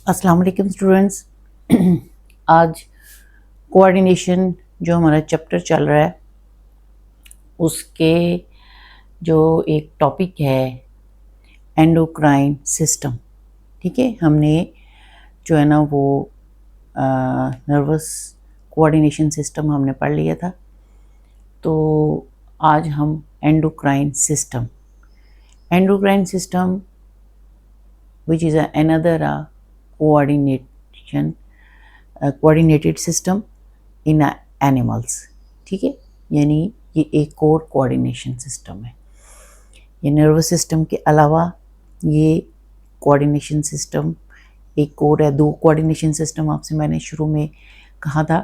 अस्सलाम वालेकुम स्टूडेंट्स। आज कोऑर्डिनेशन जो हमारा चैप्टर चल रहा है उसके जो एक टॉपिक है एंडोक्राइन सिस्टम। ठीक है, हमने जो है ना वो नर्वस कोऑर्डिनेशन सिस्टम हमने पढ़ लिया था। तो आज हम endocrine system which is another coordinated system in animals। ठीक है, यानी ये एक और कोऑर्डिनेशन सिस्टम है। ये नर्वस सिस्टम के अलावा ये कोऑर्डिनेशन सिस्टम एक और है। दो कोऑर्डिनेशन सिस्टम आपसे मैंने शुरू में कहा था।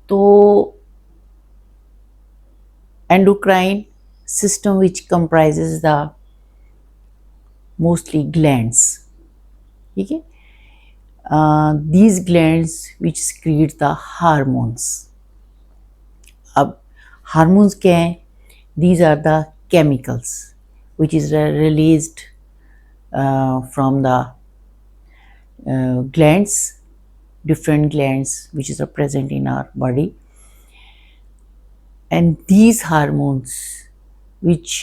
तो endocrine system which comprises the mostly glands. ठीक है, these glands which secrete the hormones। अब हार्मोन्स क्या हैं? These are the chemicals which is released from the glands, different glands which is present in our body, and these hormones which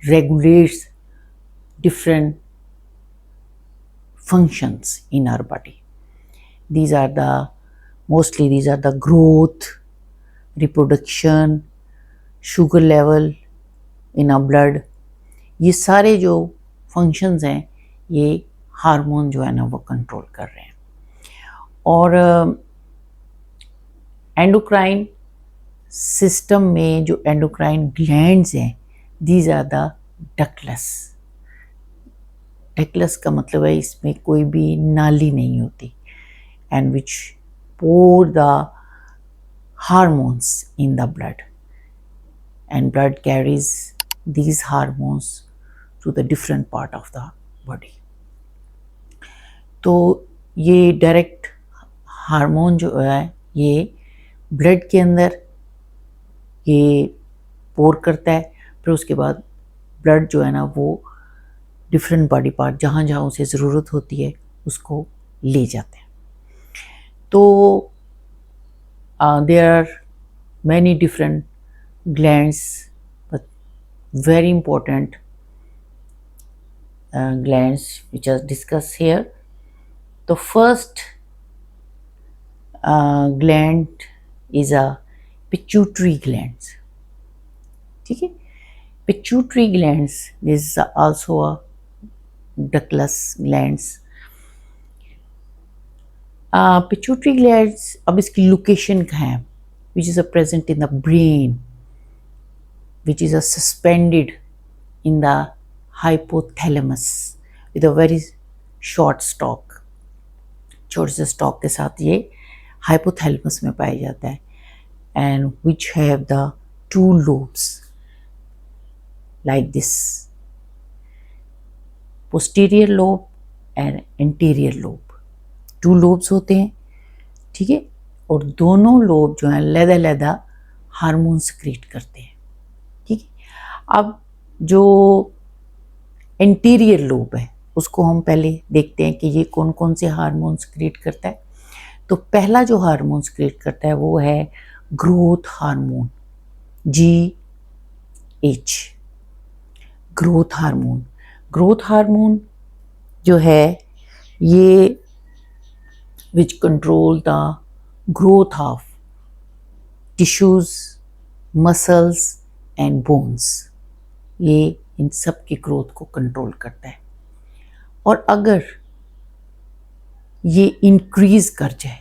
regulates different functions in our body. These are the growth, reproduction, sugar level in our blood। ये सारे जो functions हैं ये hormone जो है ना वो control कर रहे हैं। और एंडोक्राइन सिस्टम में जो एंडोक्राइन ग्लैंड्स हैं, these are the ductless. Ductless का मतलब है इसमें कोई भी नाली नहीं होती, and which pour the hormones in the blood, and blood carries these hormones to the different part of the body। तो ये डायरेक्ट हार्मोन जो है ये ब्लड के अंदर ये पोर करता है, फिर उसके बाद ब्लड जो है ना वो डिफरेंट बॉडी पार्ट जहाँ जहाँ उसे ज़रूरत होती है उसको ले जाते हैं। तो there are many different glands, but very important glands which are discussed here। The first gland is a pituitary glands। ठीक है, pituitary glands, this is also a ductless glands। Pituitary glands, अब इसकी लोकेशन कहाँ है? Which is present in the brain, which is suspended in the hypothalamus with a very short stock. छोटे से stock के साथ ये हाइपोथैलेमस में पाया जाता है, and which have the two lobes like this, posterior lobe and anterior lobe. Two lobes होते हैं, ठीक है, और दोनों लोब जो हैं लैदा हार्मोन सिक्रीट करते हैं। ठीक है, अब जो एंटीरियर लोब है उसको हम पहले देखते हैं कि ये कौन कौन से हार्मोन सिक्रीट करता है। तो पहला जो हार्मोन सिक्रीट करता है वो है growth hormone, GH, growth hormone. Growth hormone जो है ये which control the growth of tissues, muscles and bones। ये इन सब की ग्रोथ को कंट्रोल करता है। और अगर ये इंक्रीज कर जाए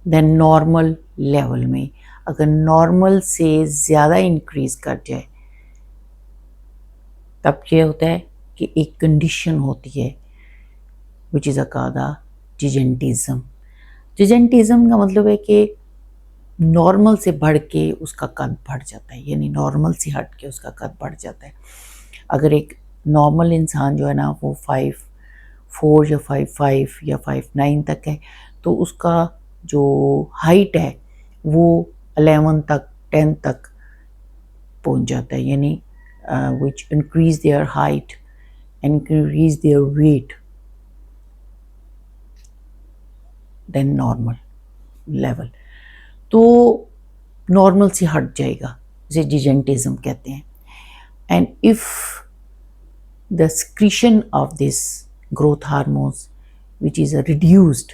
देन नॉर्मल लेवल में, अगर नॉर्मल से ज़्यादा इंक्रीज कर जाए तब क्या होता है कि एक कंडीशन होती है विच इज़ अ जिजेंटिज्म। जिजेंटिज्म का मतलब है कि नॉर्मल से बढ़ के उसका कद बढ़ जाता है, यानी नॉर्मल से हट के उसका कद बढ़ जाता है। अगर एक नॉर्मल इंसान जो है ना वो 5'4" या 5'5" या 5'9" तक है, तो उसका जो हाइट है वो 11 तक 10 तक पहुंच जाता है, यानी which increase their height, increase their weight than normal level, तो नॉर्मल से हट जाएगा, जिसे जिजेंटिज्म कहते हैं। And if the secretion of this growth hormones which is reduced,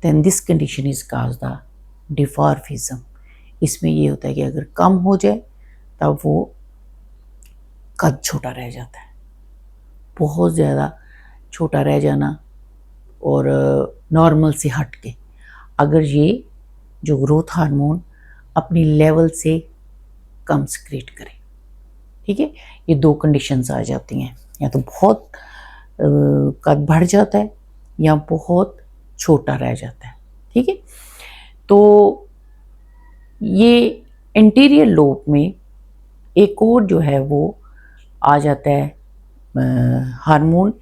then this condition is caused the dwarfism। इसमें ये होता है कि अगर कम हो जाए तब वो कद छोटा रह जाता है, बहुत ज़्यादा छोटा रह जाना, और नॉर्मल से हट के अगर ये जो ग्रोथ हार्मोन अपनी लेवल से कम सिक्रेट करे। ठीक है, ये दो कंडीशंस आ जाती हैं, या तो बहुत कद बढ़ जाता है या बहुत छोटा रह जाता है। ठीक है, तो ये एंटीरियर लोब में एक और जो है वो आ जाता है हार्मोन,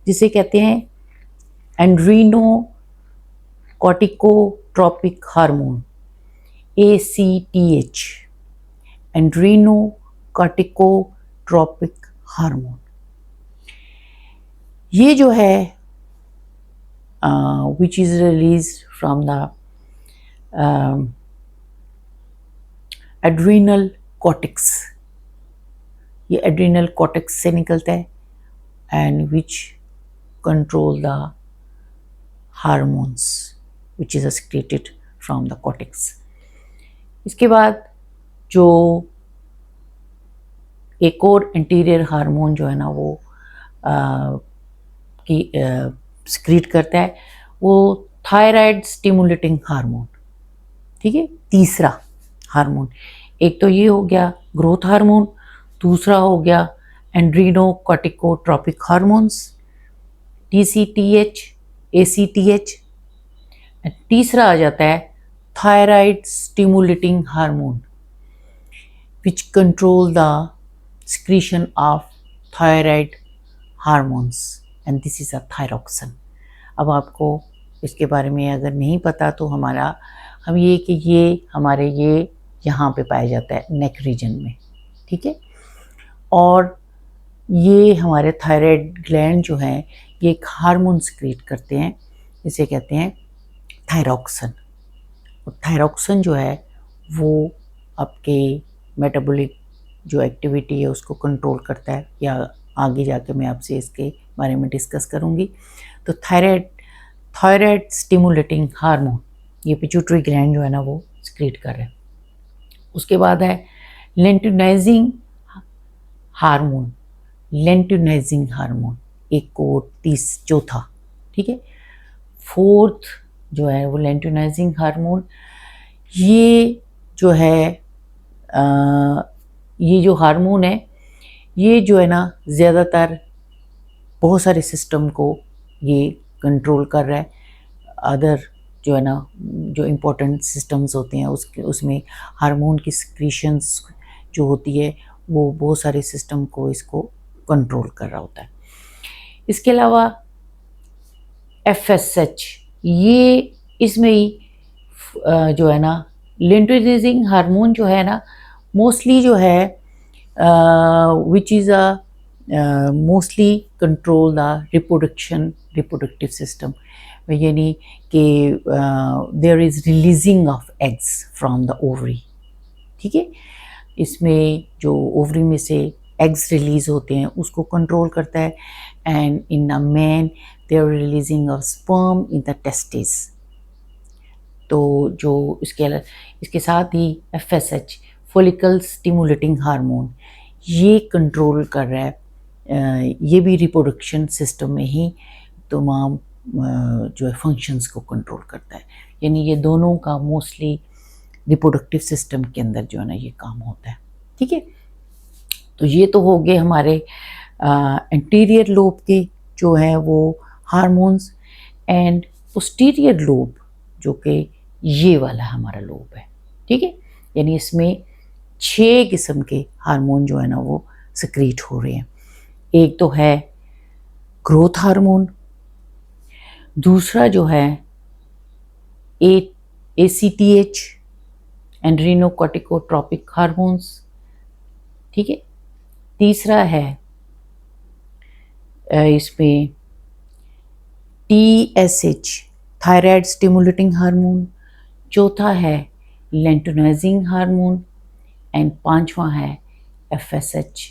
जिसे कहते हैं adreno corticotropic hormone, ACTH, adreno corticotropic hormone. ये जो है which is released from the adrenal cortex, ये एड्रीनल कॉर्टेक्स से निकलता है, and which control the hormones which is excreted from the cortex. इसके बाद जो एक और इंटीरियर हार्मोन जो है ना वो सिक्रीट करता है, वो थायराइड स्टिमुलेटिंग हार्मोन। ठीक है, तीसरा हार्मोन, एक तो ये हो गया ग्रोथ हार्मोन, दूसरा हो गया एंड्रीनो कॉर्टिकोट्रोपिक हार्मोन्स TCTH, ACTH, तीसरा आ जाता है thyroid stimulating hormone which control the secretion of thyroid hormones and this is a thyroxine। अब आपको इसके बारे में अगर नहीं पता तो हम ये कि ये हमारे ये यहाँ पे पाया जाता है नेक रीजन में। ठीक है, और ये हमारे थायराइड ग्लैंड जो हैं ये एक हार्मोन सिक्रीट करते हैं, इसे कहते हैं थायरॉक्सिन। और थायरॉक्सिन जो है वो आपके मेटाबॉलिक जो एक्टिविटी है उसको कंट्रोल करता है, या आगे जाके मैं आपसे इसके बारे में डिस्कस करूँगी। तो थायराइड स्टिमुलेटिंग हार्मोन ये पिट्यूटरी ग्लैंड जो है ना वो सिक्रीट कर रहे हैं। उसके बाद है लेंटिनाइजिंग हार्मोन, एक और चौथा। ठीक है, फोर्थ जो है वो लेंटिनाइजिंग हार्मोन, ये जो है ये जो हार्मोन है ये जो है ना ज़्यादातर बहुत सारे सिस्टम को ये कंट्रोल कर रहा है। अदर जो है ना जो इम्पोर्टेंट सिस्टम्स होते हैं उसमें हार्मोन की सिक्रीशंस जो होती है वो बहुत सारे सिस्टम को इसको कंट्रोल कर रहा होता है। इसके अलावा FSH, ये इसमें ही जो है ना लेंटिनाइजिंग हार्मोन जो है ना मोस्टली जो है which is mostly control the reproductive system, यानी कि there is releasing of eggs from the ovary. ठीक है, इसमें जो ओवरी में से एग्स रिलीज होते हैं उसको कंट्रोल करता है, and in a man there releasing of sperm in the testis. तो जो इसके साथ ही FSH फॉलिकल स्टिमुलेटिंग हार्मोन ये कंट्रोल कर रहा है, ये भी रिप्रोडक्शन सिस्टम में ही तमाम जो है फंक्शंस को कंट्रोल करता है, यानी ये दोनों का मोस्टली रिप्रोडक्टिव सिस्टम के अंदर जो है ना ये काम होता है। ठीक है, तो ये तो हो गए हमारे एंटीरियर लोब के जो है वो हार्मोन्स, एंड पोस्टीरियर लोब जो कि ये वाला हमारा लोब है। ठीक है, यानी इसमें 6 किस्म के हार्मोन जो है ना वो सिक्रीट हो रहे हैं। एक तो है ग्रोथ हार्मोन, दूसरा जो है ACTH एंड्रीनो कॉर्टिकोट्रोपिक हार्मोन्स। ठीक है, तीसरा है इसमें TSH थायराइड स्टिमुलेटिंग हार्मोन, चौथा है लेंटोनाइजिंग हार्मोन एंड पांचवा है FSH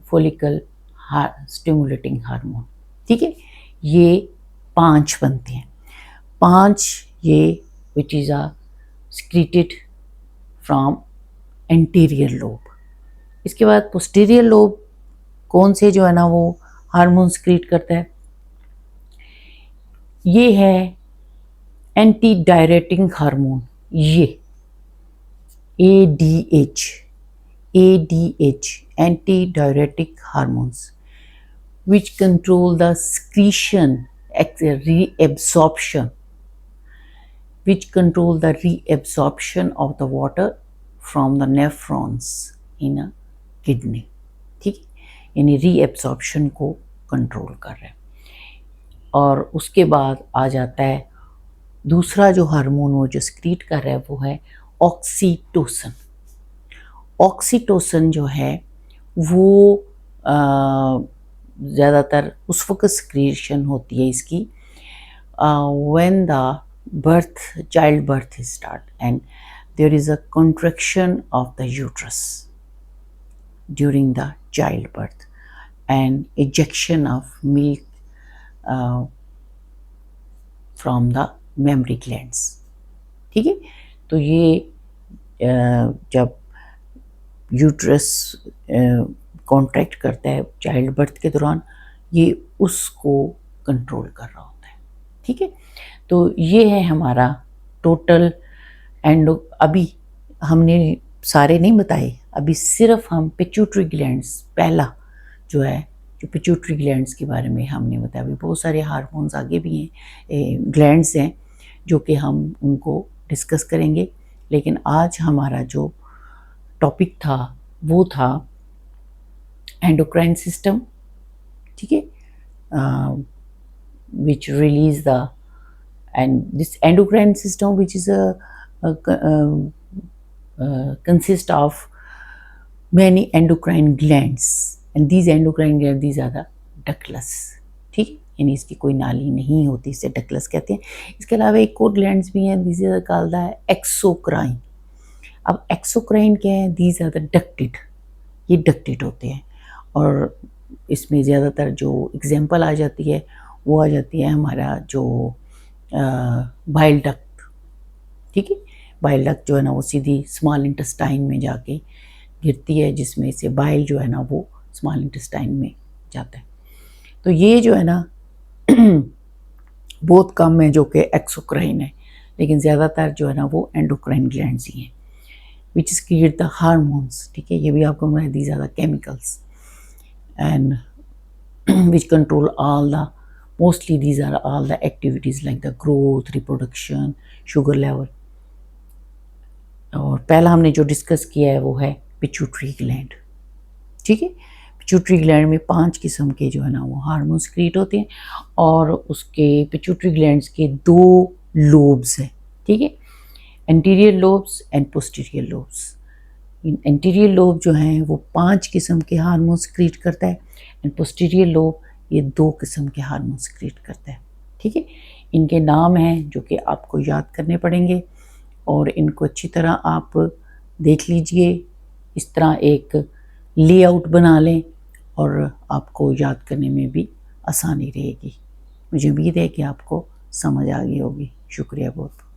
फोलिकल स्टिमुलेटिंग हार्मोन। ठीक है, ये 5 बनते हैं। 5 ये which is ah secreted from anterior lobe. इसके बाद पोस्टीरियर लोब कौन से जो है ना वो हार्मोन सक्रीट करता है, ये है एंटी डायरेटिंग हार्मोन, ये ADH anti diuretic hormones which control the secretion, reabsorption, which control the reabsorption of the water from the nephrons in a kidney। ठीक है, यानी रीएब्सॉर्प्शन को कंट्रोल कर रहे हैं। और उसके बाद आ जाता है दूसरा जो हार्मोन वो जो सक्रीट कर रहा है वो है ऑक्सीटोसिन। ऑक्सीटोसिन जो है वो ज़्यादातर उस वक्त सक्रीशन होती है इसकी when the birth, childbirth is start and there is a contraction of the uterus during the childbirth and ejection of milk from the mammary glands। ठीक है, तो ये जब यूट्रस कॉन्ट्रैक्ट करता है चाइल्ड बर्थ के दौरान, ये उसको कंट्रोल कर रहा होता है। ठीक है, तो ये है हमारा टोटल अभी हमने सारे नहीं बताए, अभी सिर्फ हम पिट्यूटरी ग्लैंड्स पहला जो है जो पिट्यूटरी ग्लैंड्स के बारे में हमने बताया। अभी बहुत सारे हार्मोन्स आगे भी हैं, ग्लैंड्स हैं जो कि हम उनको डिस्कस करेंगे, लेकिन आज हमारा जो टॉपिक था वो था एंडोक्राइन सिस्टम। ठीक है, विच release the and this endocrine system which is consist of many endocrine glands and these endocrine glands these are the ductless। ठीक, यानी इसकी कोई नाली नहीं होती, इसे डक्टलस कहते हैं। इसके अलावा एक और ग्लैंड्स भी हैं, this is called the exocrine. अब एक्सोक्राइन क्या है, दीज आर द डक्टेड, ये डक्टेड होते हैं। और इसमें ज़्यादातर जो एग्जांपल आ जाती है वो आ जाती है हमारा जो बाइल डक्ट। ठीक है, बाइल डक्ट जो है ना वो सीधी स्मॉल इंटेस्टाइन में जाके गिरती है, जिसमें से बाइल जो है ना वो स्मॉल इंटेस्टाइन में जाता है। तो ये जो है ना बहुत कम है जो कि एक्सोक्राइन है, लेकिन ज़्यादातर जो है ना वो एंडोक्राइन ग्लैंड्स ही हैं which is create the hormones. ठीक है, ये भी आपको मैं these are the chemicals and which control all the mostly these are all the activities like the growth, reproduction, sugar level। और पहला हमने जो डिस्कस किया है वो है पिट्यूटरी ग्लैंड। ठीक है, पिट्यूटरी ग्लैंड में 5 किस्म के जो है ना वो हार्मोन्स क्रिएट होते हैं और उसके पिट्यूटरी ग्लैंड्स के 2 लोब्स हैं। ठीक है, anterior lobes and posterior lobes. Anterior lobe जो हैं वो 5 किस्म के हार्मोन्स क्रिएट करता है एंड पोस्टीरियर लोब ये 2 किस्म के हार्मोन्स क्रिएट करता है। ठीक है, इनके नाम हैं जो कि आपको याद करने पड़ेंगे और इनको अच्छी तरह आप देख लीजिए, इस तरह एक लेआउट बना लें और आपको याद करने में भी आसानी रहेगी। मुझे उम्मीद है कि आपको समझ आ गई होगी। शुक्रिया बहुत।